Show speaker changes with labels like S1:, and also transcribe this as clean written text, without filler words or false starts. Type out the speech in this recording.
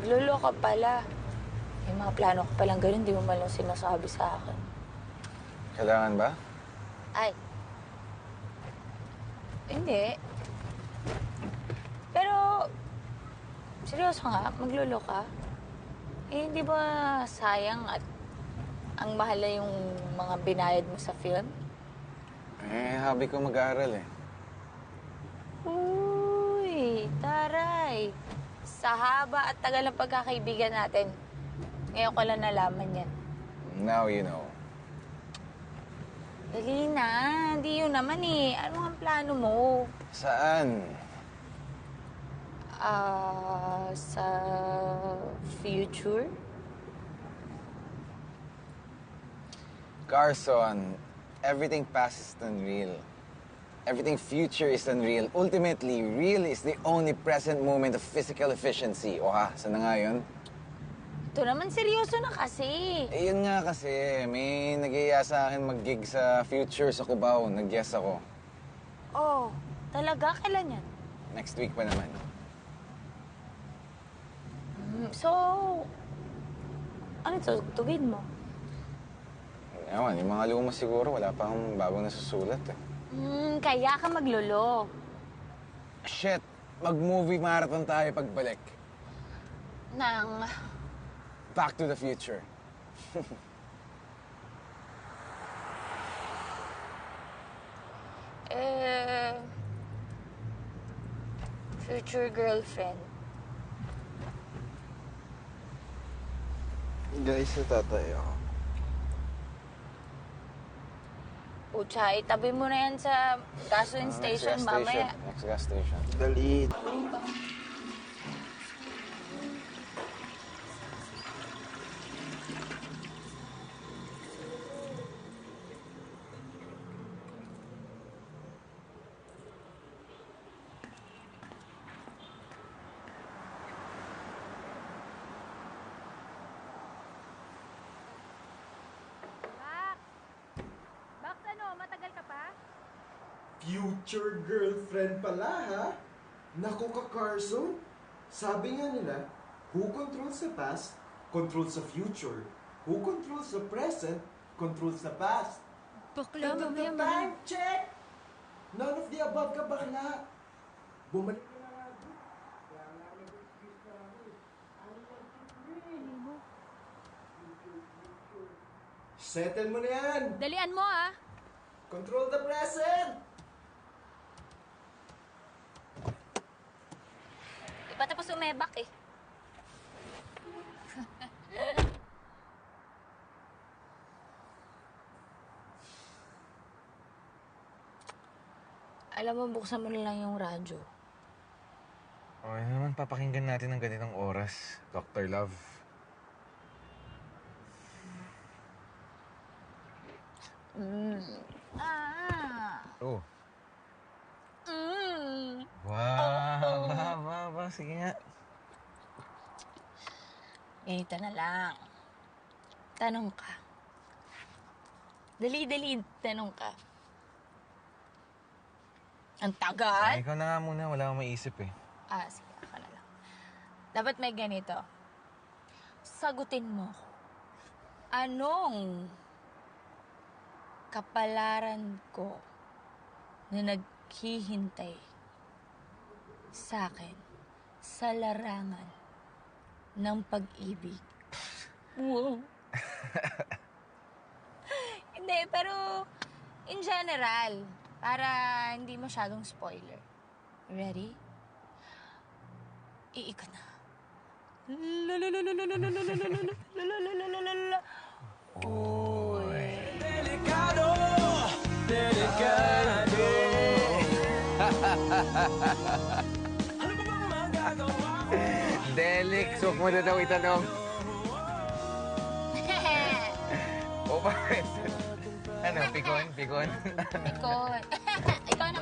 S1: Naglolo ka pala. May mga plano ka palang ganun, di mo malang sinasabi sa akin.
S2: Kailangan ba?
S1: Ay. Hindi. Pero, seryoso nga, maglolo ka? Eh, di ba sayang at ang mahal na yung mga binayad mo sa film?
S2: Eh, hobby ko mag-aaral eh.
S1: Uy, taray. Sa haba at tagal ng pagkakaibigan natin, ngayon ko lang nalaman yan.
S2: Now you know.
S1: Dali na, hindi yun naman eh. Ano ang plano mo?
S2: Saan?
S1: Sa future?
S2: Carson, everything past is unreal. Everything future is unreal. Ultimately, real is the only present moment of physical efficiency. O ha, saan na nga yun?
S1: Ito naman seryoso na kasi.
S2: Eh, yun nga kasi. May nag-iaya sa akin mag-gig sa future sa Cubao. Nag-guess ako.
S1: Oh, talaga? Kailan yan?
S2: Next week pa naman.
S1: So, ano ito? Tugin mo?
S2: Ewan, yung mga luma siguro, wala pa akong bagong nasusulat eh.
S1: Kaya ka maglolo.
S2: Shit! Mag-movie marathon tayo pagbalik.
S1: Nang...
S2: Back to the future.
S1: Future girlfriend.
S2: Guys, natatay ako.
S1: Pucha, itabi mo na yan sa gasoline station mamaya.
S2: Next gas station.
S3: Dali.
S1: Bax, ano? Matagal ka pa?
S3: Future girlfriend pala, ha? Naku ka, Carson. Sabi nga nila, who controls the past, controls the future. Who controls the present, controls the past.
S1: Bakla,
S3: End of the time check! None of the above ka, bakla. Bumalik ka na nga doon. Kaya nga nag-excuse na ako eh. I want to dream. Future. Settle mo na yan.
S1: Dalian mo, ah.
S3: Control the present.
S1: Iba tapos umebak, eh. Alam mo, buksan mo na lang yung radyo.
S2: Okay naman, papakinggan natin ng ganitong oras, Dr. Love. Oh. Wow! Ba. Sige nga.
S1: Ganito na lang. Tanong ka. Dali, tanong ka. Ang tagal?
S2: Ay, ikaw na nga muna. Wala akong maisip eh.
S1: Sige, ako na lang. Dapat may ganito. Sagutin mo. Anong kapalaran ko na naghihintay sa akin sa larangan ng pag-ibig? Wow. Hindi, pero in general, para hindi masyadong spoiler. Ready? Iikot na. Uy.
S4: Delicado, delicado. Ano ba bang magagawa ko?
S2: Delix, huwag mo na daw itanong. O bakit? Ano, pikon?
S1: Ikaw na